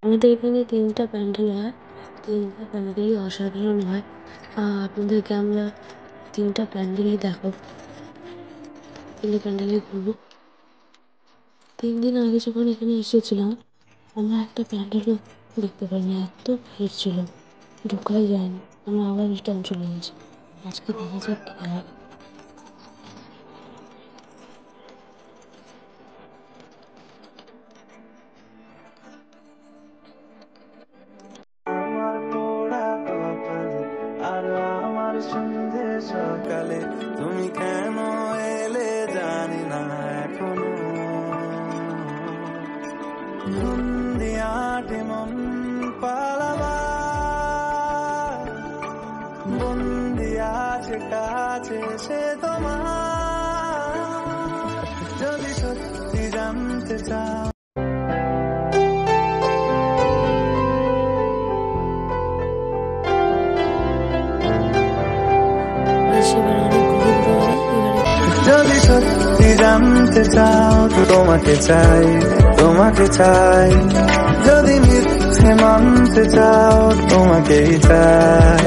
আমাদের এখানে 3টা প্যান্ডেল হয়। 3টা প্যান্ডেলই অসাধারণ হয়। আপনাদেরকে আমরা 3টা প্যান্ডেলই দেখাবো। 3টে প্যান্ডেলই ঘুরবো। 3 দিন আগে যখন এখানে এসেছিলাম, আমরা একটা প্যান্ডেলও দেখতে পাইনি, এত ভিড় ছিল, ঢোকাই যায়নি। আমরা আবার রিটার্ন চলে গেছি। আজকে দেখা যাক কি হয়। আমার পোড়া কপালে আর আমার সন্ধে সকালে তুমি কেন এলে জানি না এখনো। বন্দিয়াটে মন পালাবার, বন্দি আছে কাছে সে তোমার। যদি সত্যি জানতে চাও এবার অনেক ঘুরে ঘুরে যদি সত্যি জানতে চাও তোমাকে চাই, তোমাকে চাই। যদি মিথ্যে মানতে চাও তোমাকেই চাই।